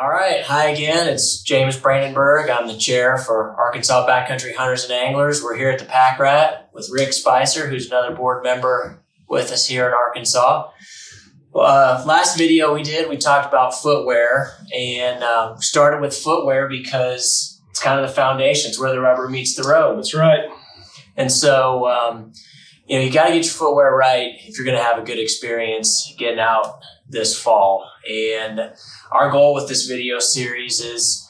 All right. Hi again. It's James Brandenburg. I'm the chair for Arkansas Backcountry Hunters and Anglers. We're here at the Pack Rat with Rick Spicer, who's another board member with us here in Arkansas. Last video we talked about footwear, and started with footwear because it's kind of the foundation. It's where the rubber meets the road. That's right. And so, you got to get your footwear right if you're going to have a good experience getting out this fall. And our goal with this video series is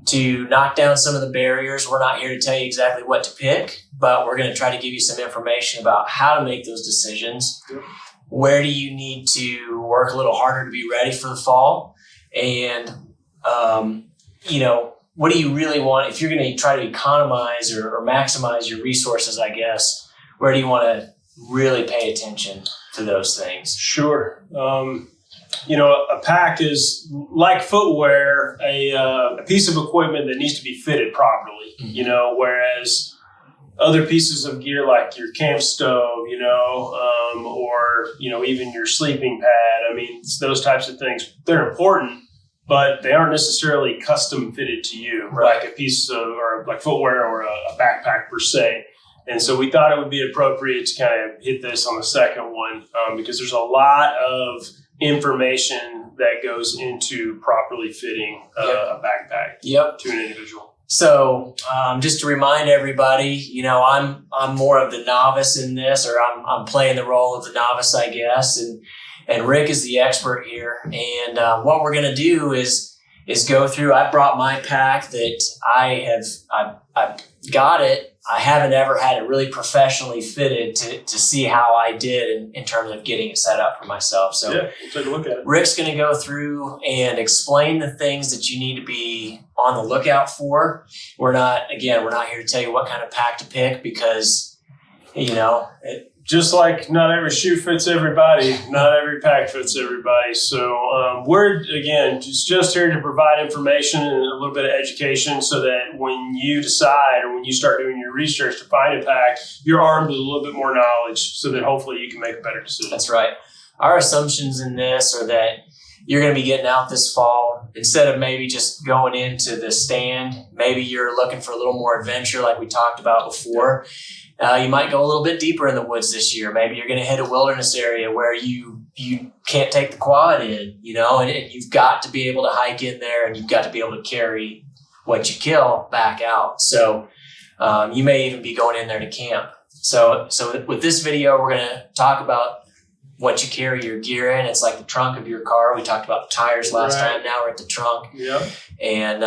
to knock down some of the barriers. We're not here to tell you exactly what to pick, but we're going to try to give you some information about how to make those decisions. Yep. Where do you need to work a little harder to be ready for the fall? And, what do you really want? If you're going to try to economize or maximize your resources, I guess, where do you want to really pay attention to those things? Sure. A pack is like footwear, a piece of equipment that needs to be fitted properly, whereas other pieces of gear like your camp stove, or even your sleeping pad. I mean, those types of things, they're important, but they aren't necessarily custom fitted to you, right, like a piece of, or like footwear or a backpack per se. And so we thought it would be appropriate to kind of hit this on the second one, because there's a lot of information that goes into properly fitting a backpack to an individual. So just to remind everybody, I'm more of the novice in this, or I'm playing the role of the novice, I guess, and Rick is the expert here. And what we're going to do is go through. I brought my pack that I've got it. I haven't ever had it really professionally fitted to see how I did in terms of getting it set up for myself. So we'll take a look at it. Rick's going to go through and explain the things that you need to be on the lookout for. We're not here to tell you what kind of pack to pick, because, just like not every shoe fits everybody, not every pack fits everybody. So we're, again, just here to provide information and a little bit of education so that when you decide or when you start doing your research to find a pack, you're armed with a little bit more knowledge so that hopefully you can make a better decision. That's right. Our assumptions in this are that you're going to be getting out this fall. Instead of maybe just going into the stand, maybe you're looking for a little more adventure like we talked about before. You might go a little bit deeper in the woods this year. Maybe you're going to hit a wilderness area where you can't take the quad in, and you've got to be able to hike in there, and you've got to be able to carry what you kill back out. So you may even be going in there to camp. So with this video, we're going to talk about what you carry your gear in. It's like the trunk of your car. We talked about the tires last time. Now we're at the trunk. Yep. And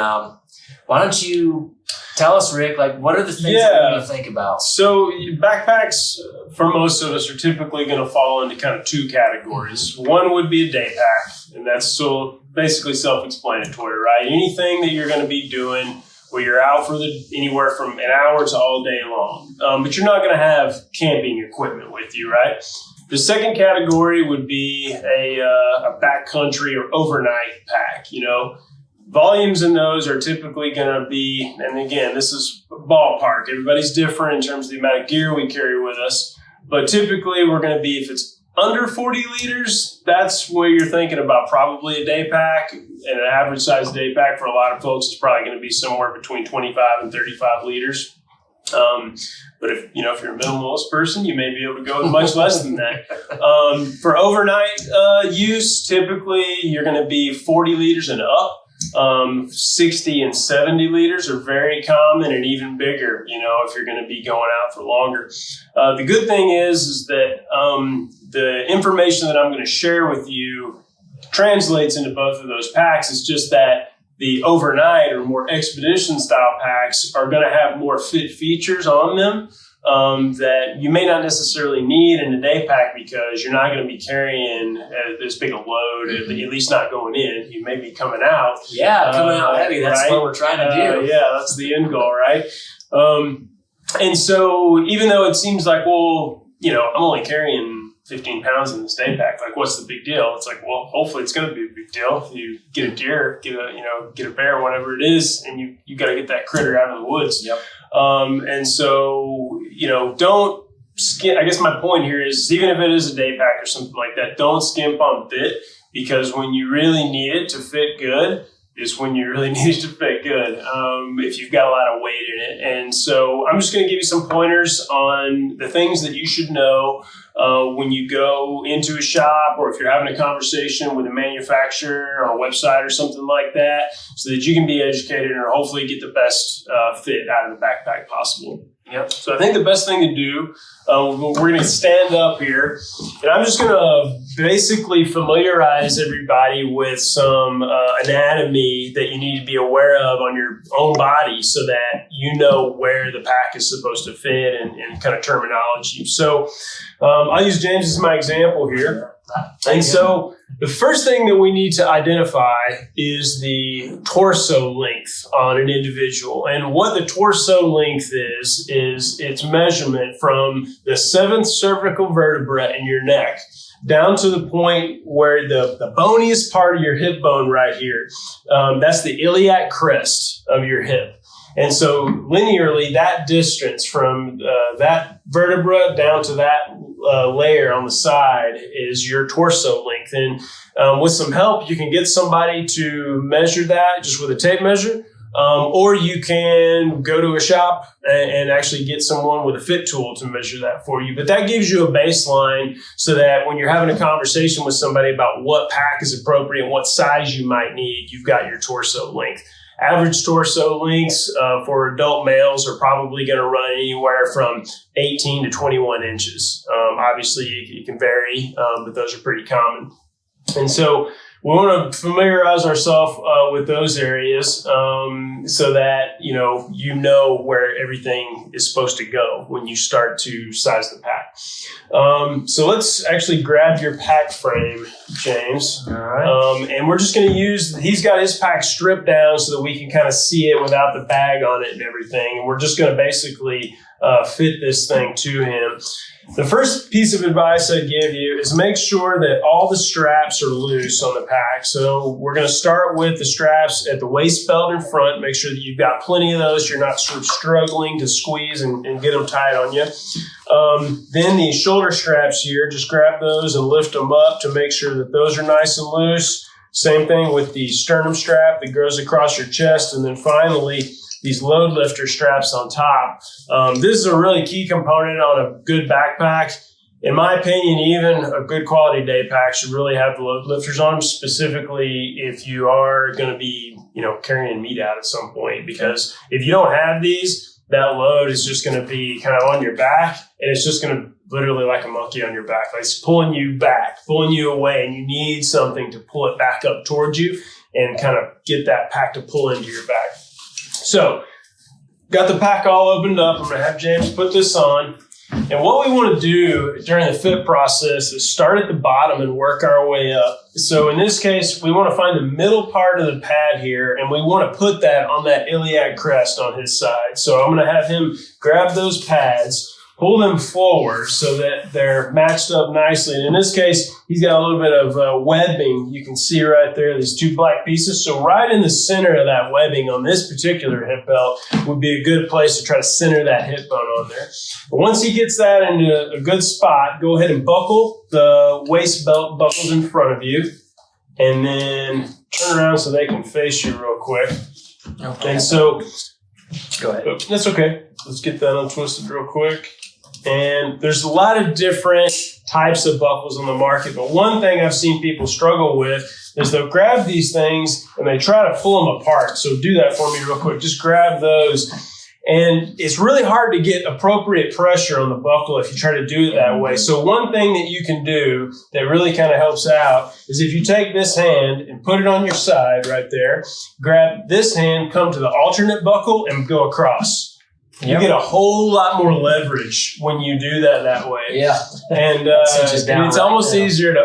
why don't you tell us, Rick, what are the things that you think about? So backpacks, for most of us, are typically going to fall into kind of two categories. One would be a day pack, and that's so basically self-explanatory, right? Anything that you're going to be doing where you're out for anywhere from an hour to all day long. But you're not going to have camping equipment with you, right? The second category would be a backcountry or overnight pack, Volumes in those are typically going to be, and again, this is ballpark. Everybody's different in terms of the amount of gear we carry with us. But typically we're going to be, if it's under 40 liters, that's where you're thinking about probably a day pack. And an average size day pack for a lot of folks is probably going to be somewhere between 25 and 35 liters. But if you're a minimalist person, you may be able to go with much less than that. For overnight use, typically you're going to be 40 liters and up. 60 and 70 liters are very common, and even bigger, if you're going to be going out for longer. The good thing is that the information that I'm going to share with you translates into both of those packs. It's just that the overnight or more expedition style packs are going to have more fit features on them that you may not necessarily need in a day pack, because you're not going to be carrying this big a load, at least not going in. You may be coming out. Yeah, coming out heavy. That's right? what we're trying to do. Yeah, that's the end goal, right? And so even though it seems like, I'm only carrying 15 pounds in this day pack, what's the big deal? It's like, well, hopefully it's going to be a big deal. You get a deer, get a bear, whatever it is, and you got to get that critter out of the woods. Yep. And so, don't skimp. I guess my point here is, even if it is a day pack or something like that, don't skimp on fit, because when you really need it to fit good, is when you really need it to fit good, if you've got a lot of weight in it. And so I'm just going to give you some pointers on the things that you should know when you go into a shop, or if you're having a conversation with a manufacturer on a website or something like that, so that you can be educated and hopefully get the best fit out of the backpack possible. Yep. So I think the best thing to do, we're going to stand up here, and I'm just going to basically familiarize everybody with some anatomy that you need to be aware of on your own body, so that you know where the pack is supposed to fit and kind of terminology. So I'll use James as my example here. And so the first thing that we need to identify is the torso length on an individual. And what the torso length is its measurement from the 7th cervical vertebra in your neck down to the point where the boniest part of your hip bone right here, that's the iliac crest of your hip. And so linearly, that distance from that vertebra down to that layer on the side is your torso length. And with some help, you can get somebody to measure that just with a tape measure, or you can go to a shop and actually get someone with a fit tool to measure that for you. But that gives you a baseline, so that when you're having a conversation with somebody about what pack is appropriate and what size you might need, you've got your torso length. Average torso lengths for adult males are probably going to run anywhere from 18 to 21 inches. Obviously, it can vary, but those are pretty common. And so we want to familiarize ourselves with those areas, so that you know where everything is supposed to go when you start to size the pack. So let's actually grab your pack frame, James. All right. And we're just going to he's got his pack stripped down so that we can kind of see it without the bag on it and everything. And we're just going to basically fit this thing to him. The first piece of advice I'd give you is make sure that all the straps are loose on the pack. So we're going to start with the straps at the waist belt in front. Make sure that you've got plenty of those. You're not sort of struggling to squeeze and get them tight on you. Then the shoulder straps here, just grab those and lift them up to make sure that those are nice and loose. Same thing with the sternum strap that goes across your chest. And then finally, these load lifter straps on top. This is a really key component on a good backpack. In my opinion, even a good quality day pack should really have the load lifters on them, specifically if you are going to be, carrying meat out at some point. Because if you don't have these, that load is just going to be kind of on your back, and it's just going to literally like a monkey on your back. Like it's pulling you back, pulling you away, and you need something to pull it back up towards you and kind of get that pack to pull into your back. So, got the pack all opened up. I'm going to have James put this on. And what we want to do during the fit process is start at the bottom and work our way up. So in this case, we want to find the middle part of the pad here, and we want to put that on that iliac crest on his side. So I'm going to have him grab those pads, pull them forward so that they're matched up nicely. And in this case, he's got a little bit of webbing. You can see right there, these two black pieces. So right in the center of that webbing on this particular hip belt would be a good place to try to center that hip bone on there. But once he gets that into a good spot, go ahead and buckle the waist belt buckles in front of you. And then turn around so they can face you real quick. Okay. And so, go ahead. That's okay. Let's get that untwisted real quick. And there's a lot of different types of buckles on the market, but one thing I've seen people struggle with is they'll grab these things and they try to pull them apart. So do that for me real quick. Just grab those. And it's really hard to get appropriate pressure on the buckle if you try to do it that way. So one thing that you can do that really kind of helps out is if you take this hand and put it on your side right there, grab this hand, come to the alternate buckle and go across. You get a whole lot more leverage when you do that way. Yeah. And it's almost easier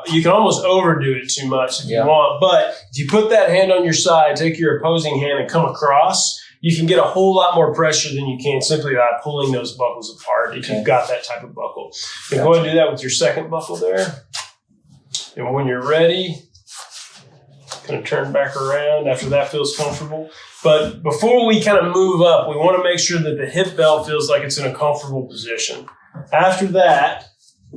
you can almost overdo it too much if you want. But if you put that hand on your side, take your opposing hand and come across, you can get a whole lot more pressure than you can simply by pulling those buckles apart if you've got that type of buckle. You can go ahead and do that with your second buckle there. And when you're ready, kind of turn back around after that feels comfortable. But before we kind of move up, we want to make sure that the hip belt feels like it's in a comfortable position. After that,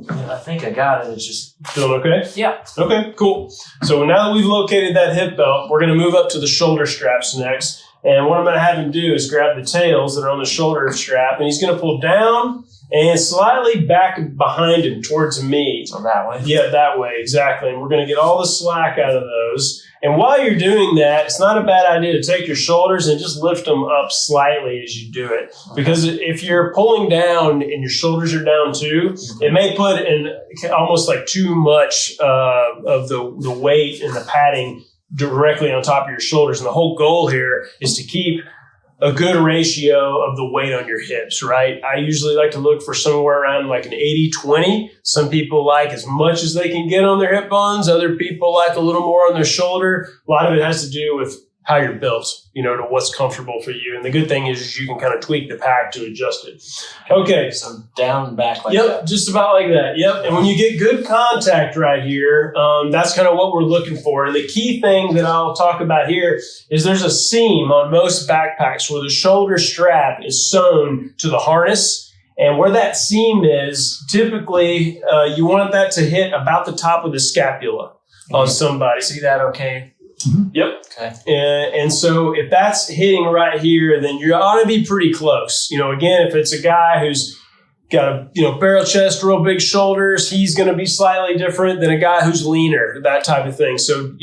I think I got it. It's just Feeling okay? yeah. Okay, cool. So now that we've located that hip belt, we're going to move up to the shoulder straps next. And what I'm going to have him do is grab the tails that are on the shoulder strap, and he's going to pull down and slightly back behind him towards me. So that way. Yeah, that way, exactly. And we're going to get all the slack out of those. And while you're doing that, it's not a bad idea to take your shoulders and just lift them up slightly as you do it. Because if you're pulling down and your shoulders are down too, it may put in almost like too much of the weight and the padding directly on top of your shoulders. And the whole goal here is to keep a good ratio of the weight on your hips, right? I usually like to look for somewhere around like an 80-20. Some people like as much as they can get on their hip bones. Other people like a little more on their shoulder. A lot of it has to do with how you're built, to what's comfortable for you. And the good thing is you can kind of tweak the pack to adjust it. Okay. So down and back like that. that. Just about like that. Yep. And when you get good contact right here, that's kind of what we're looking for. And the key thing that I'll talk about here is there's a seam on most backpacks where the shoulder strap is sewn to the harness. And where that seam is, typically you want that to hit about the top of the scapula on somebody. See that okay? Mm-hmm. Yep. Okay. And so if that's hitting right here, then you ought to be pretty close. Again, if it's a guy who's got a barrel chest, real big shoulders, he's going to be slightly different than a guy who's leaner, that type of thing. So,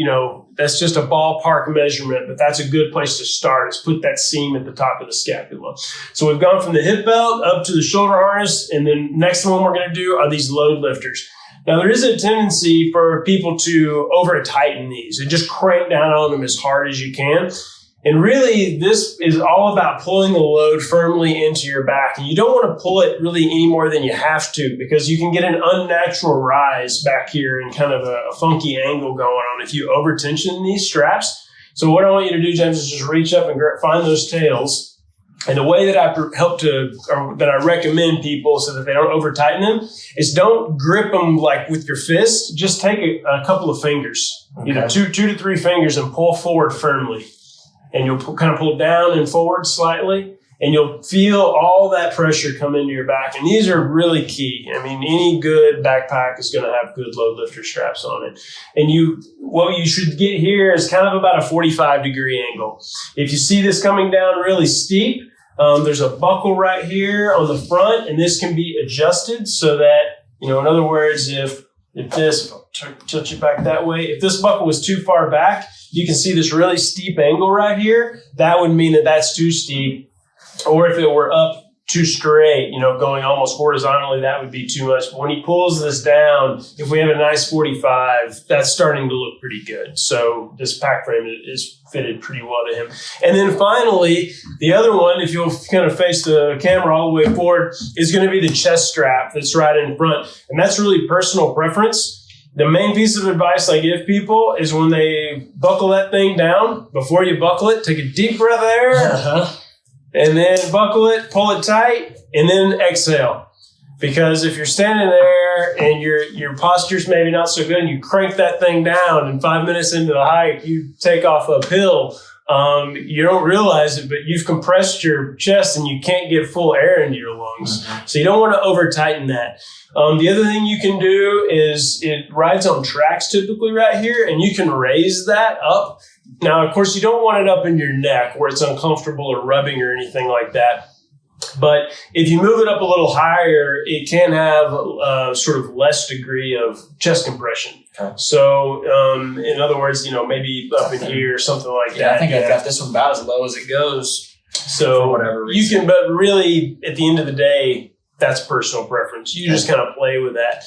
that's just a ballpark measurement, but that's a good place to start, is put that seam at the top of the scapula. So we've gone from the hip belt up to the shoulder harness, and then next one we're going to do are these load lifters. Now, there is a tendency for people to over-tighten these and just crank down on them as hard as you can. And really, this is all about pulling the load firmly into your back. And you don't want to pull it really any more than you have to, because you can get an unnatural rise back here and kind of a funky angle going on if you over-tension these straps. So what I want you to do, James, is just reach up and find those tails. And the way that I recommend people so that they don't over tighten them is don't grip them like with your fist. Just take a couple of fingers, either two to three fingers, and pull forward firmly. And you'll kind of pull down and forward slightly, and you'll feel all that pressure come into your back. And these are really key. I mean, any good backpack is going to have good load lifter straps on it. And what you should get here is kind of about a 45-degree angle. If you see this coming down really steep, there's a buckle right here on the front, and this can be adjusted so that, in other words, if I'll tilt you back that way, if this buckle was too far back, you can see this really steep angle right here. That would mean that that's too steep. Or if it were up too straight, going almost horizontally, that would be too much. But when he pulls this down, if we have a nice 45, that's starting to look pretty good. So this pack frame is fitted pretty well to him. And then finally, the other one, if you'll kind of face the camera all the way forward, is going to be the chest strap that's right in front. And that's really personal preference. The main piece of advice I give people is when they buckle that thing down, before you buckle it, take a deep breath of air. And then buckle it, pull it tight, and then exhale. Because if you're standing there and your posture's maybe not so good and you crank that thing down and 5 minutes into the hike, you take off uphill, you don't realize it, but you've compressed your chest and you can't get full air into your lungs. Mm-hmm. So you don't want to over tighten that. The other thing you can do is it rides on tracks typically right here, and you can raise that up. Now, of course, you don't want it up in your neck where it's uncomfortable or rubbing or anything like that. But if you move it up a little higher, it can have sort of less degree of chest compression. Okay. So, in other words, maybe up in here or something like that. Yeah, I think I've got this one about as low as it goes. So for whatever reason. You can, but really, at the end of the day, that's personal preference. You just kind of play with that.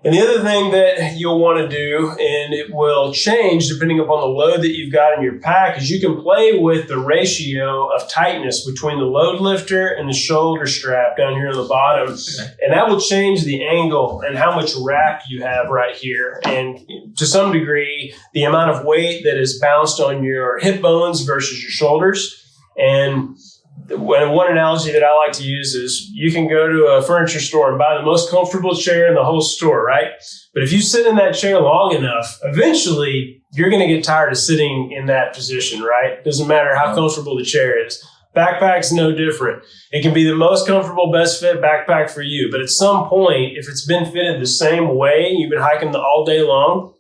And the other thing that you'll want to do, and it will change depending upon the load that you've got in your pack, is you can play with the ratio of tightness between the load lifter and the shoulder strap down here on the bottom. And that will change the angle and how much wrap you have right here. And to some degree, the amount of weight that is bounced on your hip bones versus your shoulders. And one analogy that I like to use is you can go to a furniture store and buy the most comfortable chair in the whole store, right? But if you sit in that chair long enough, eventually you're going to get tired of sitting in that position, right? Doesn't matter how comfortable the chair is. Backpack's no different. It can be the most comfortable, best fit backpack for you. But at some point, if it's been fitted the same way, you've been hiking all day long,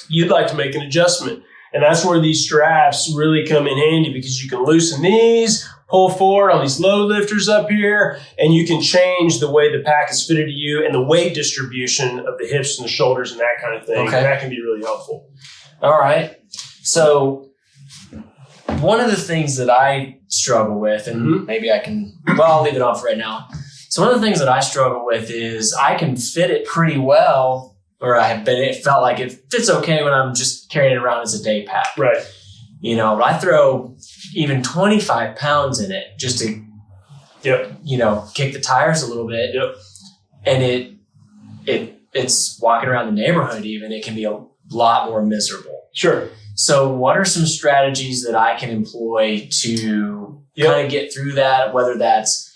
you'd like to make an adjustment. And that's where these straps really come in handy, because you can loosen these, pull forward on these load lifters up here, and you can change the way the pack is fitted to you and the weight distribution of the hips and the shoulders and that kind of thing. Okay. And that can be really helpful. All right. So one of the things that I struggle with, and maybe I'll leave it on for right now. So one of the things that I struggle with is I can fit it pretty well, or it felt like it fits okay when I'm just carrying it around as a day pack. Right. But I throw even 25 pounds in it just to, kick the tires a little bit. Yep. And it's walking around the neighborhood even, it can be a lot more miserable. Sure. So what are some strategies that I can employ to kind of get through that, whether that's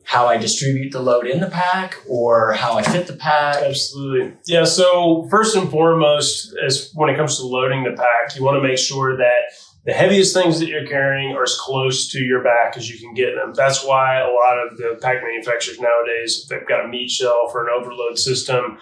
how I distribute the load in the pack or how I fit the pack? Absolutely. Yeah. So first and foremost, when it comes to loading the pack, you want to make sure that the heaviest things that you're carrying are as close to your back as you can get them. That's why a lot of the pack manufacturers nowadays, if they've got a meat shelf or an overload system,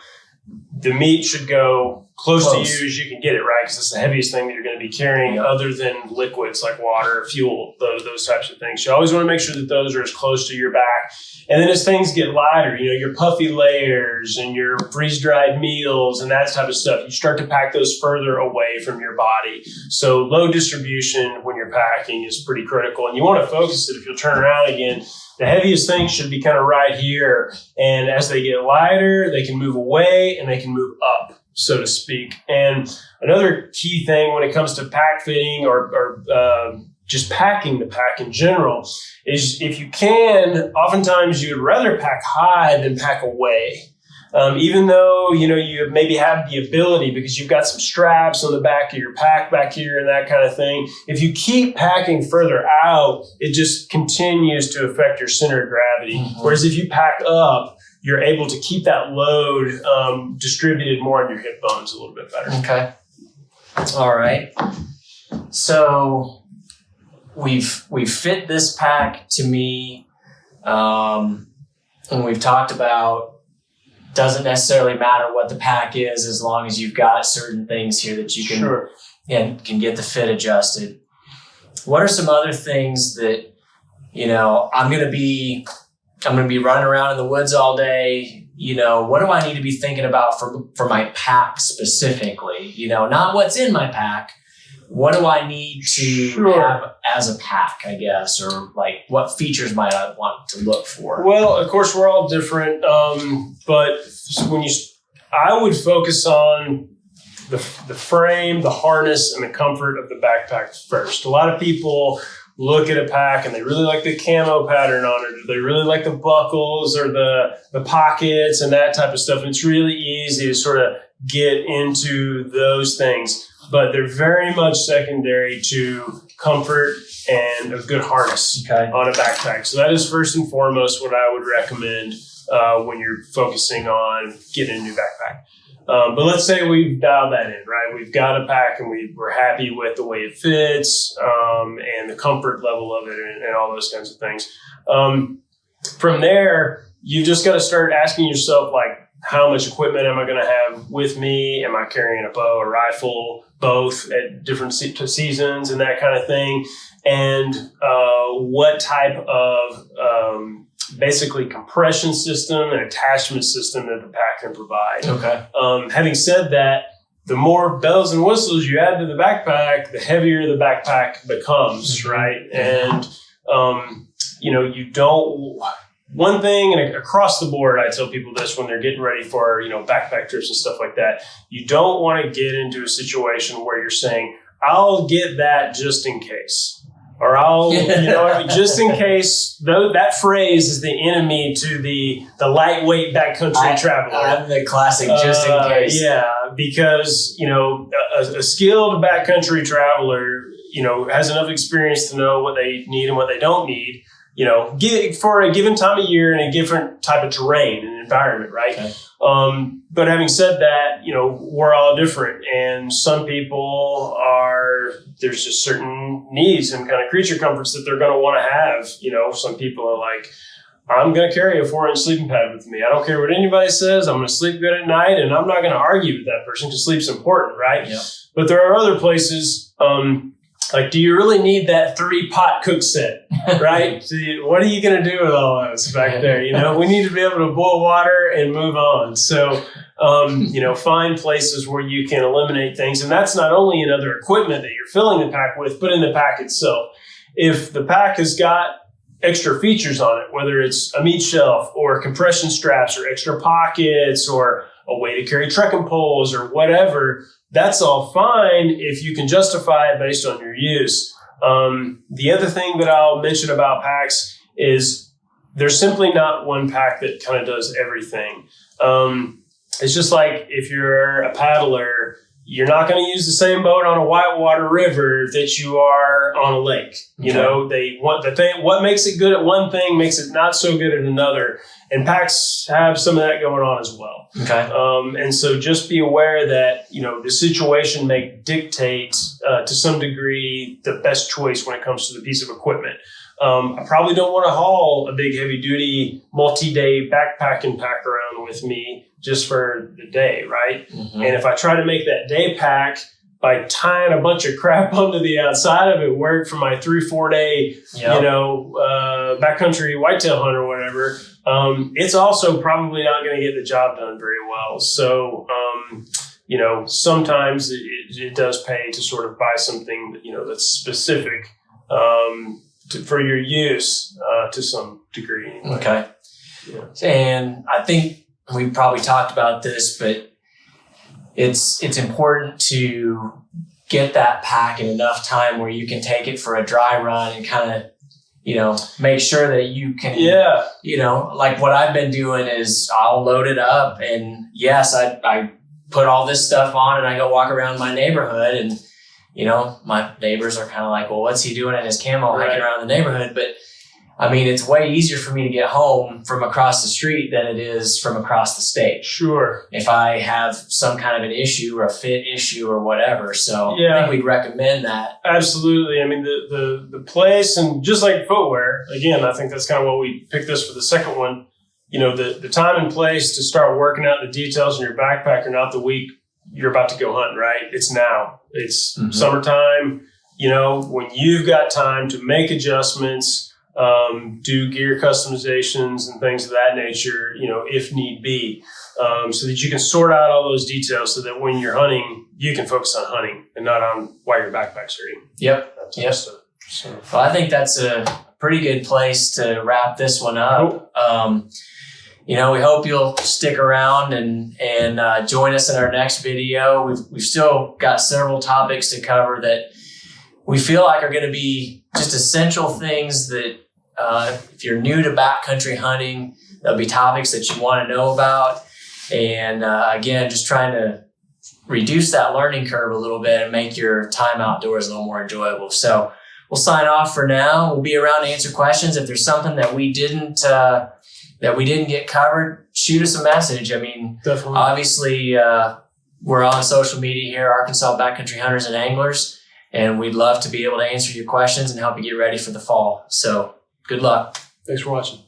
the meat should go close to you as you can get it, right? Because it's the heaviest thing that you're going to be carrying, other than liquids like water, fuel, those types of things. You always want to make sure that those are as close to your back. And then as things get lighter, your puffy layers and your freeze-dried meals and that type of stuff, you start to pack those further away from your body. So load distribution when you're packing is pretty critical. And you want to focus it. If you'll turn around again, the heaviest things should be kind of right here. And as they get lighter, they can move away and they can move up, so to speak. And another key thing when it comes to pack fitting or just packing the pack in general is, if you can, oftentimes you'd rather pack high than pack away. Even though, you maybe have the ability because you've got some straps on the back of your pack back here and that kind of thing. If you keep packing further out, it just continues to affect your center of gravity. Mm-hmm. Whereas if you pack up, you're able to keep that load distributed more on your hip bones a little bit better. Okay. All right. So we've fit this pack to me, and we've talked about doesn't necessarily matter what the pack is as long as you've got certain things here that you can can get the fit adjusted. What are some other things that I'm going to be running around in the woods all day? What do I need to be thinking about for my pack specifically? Not what's in my pack. What do I need to have as a pack, I guess, or like what features might I want to look for? Well, of course, we're all different, but I would focus on the frame, the harness, and the comfort of the backpack first. A lot of people look at a pack and they really like the camo pattern on it, or they really like the buckles or the pockets and that type of stuff. And it's really easy to sort of get into those things, but they're very much secondary to comfort and a good harness on a backpack. So that is first and foremost what I would recommend when you're focusing on getting a new backpack. But let's say we've dialed that in, right? We've got a pack and we're happy with the way it fits and the comfort level of it and all those kinds of things. From there, you've just got to start asking yourself, like, how much equipment am I going to have with me? Am I carrying a bow, a rifle, both at different seasons and that kind of thing? And what type of basically compression system and attachment system that the pack can provide. Okay. Having said that, the more bells and whistles you add to the backpack, the heavier the backpack becomes, right? And, you don't... One thing, and across the board, I tell people this when they're getting ready for, backpack trips and stuff like that, you don't want to get into a situation where you're saying, I'll get that just in case. Or I'll, just in case. Though that phrase is the enemy to the lightweight backcountry traveler. I'm the classic just in case. Yeah, because, a skilled backcountry traveler, has enough experience to know what they need and what they don't need. for a given time of year and a different type of terrain and environment, right? Okay. But having said that, we're all different, and some people there's just certain needs and kind of creature comforts that they're going to want to have. Some people are like, I'm going to carry a 4-inch sleeping pad with me. I don't care what anybody says. I'm going to sleep good at night, and I'm not going to argue with that person because sleep's important, right? Yep. But there are other places, like, do you really need that 3-pot cook set, right? What are you going to do with all those back there? We need to be able to boil water and move on. So, find places where you can eliminate things. And that's not only in other equipment that you're filling the pack with, but in the pack itself. If the pack has got extra features on it, whether it's a meat shelf or compression straps or extra pockets or a way to carry trekking poles or whatever, that's all fine if you can justify it based on your use. The other thing that I'll mention about packs is there's simply not one pack that kind of does everything. It's just like if you're a paddler, you're not going to use the same boat on a whitewater river that you are on a lake. What makes it good at one thing makes it not so good at another. And packs have some of that going on as well. Okay. And so just be aware that, the situation may dictate to some degree the best choice when it comes to the piece of equipment. I probably don't want to haul a big heavy duty multi-day backpacking pack around with me just for the day, right? Mm-hmm. And if I try to make that day pack by tying a bunch of crap onto the outside of it work for my 3-4 day, backcountry whitetail hunt or whatever, it's also probably not going to get the job done very well. So, sometimes it does pay to sort of buy something, that's specific for your use to some degree. Anyway. Okay. Yeah. And I think we probably talked about this, but it's important to get that pack in enough time where you can take it for a dry run and kind of, make sure that you can, like what I've been doing is I'll load it up and yes, I put all this stuff on and I go walk around my neighborhood and, my neighbors are kind of like, well, what's he doing in his camo hiking around the neighborhood? But I mean, it's way easier for me to get home from across the street than it is from across the state. Sure. If I have some kind of an issue or a fit issue or whatever. So I think we'd recommend that. Absolutely. I mean, the place, and just like footwear, again, I think that's kind of what we picked this for the second one. The time and place to start working out the details in your backpack are not the week you're about to go hunting, right? It's now. It's summertime, when you've got time to make adjustments, do gear customizations and things of that nature, if need be, so that you can sort out all those details so that when you're hunting, you can focus on hunting and not on why your backpack's hurting. Yep. So. Well, I think that's a pretty good place to wrap this one up. Cool. We hope you'll stick around and join us in our next video. We've still got several topics to cover that we feel like are going to be just essential things that if you're new to backcountry hunting, there'll be topics that you want to know about. And again, just trying to reduce that learning curve a little bit and make your time outdoors a little more enjoyable. So we'll sign off for now. We'll be around to answer questions. If there's something that we didn't get covered, shoot us a message. I mean, definitely. Obviously, we're on social media here, Arkansas Backcountry Hunters and Anglers, and we'd love to be able to answer your questions and help you get ready for the fall. So good luck. Thanks for watching.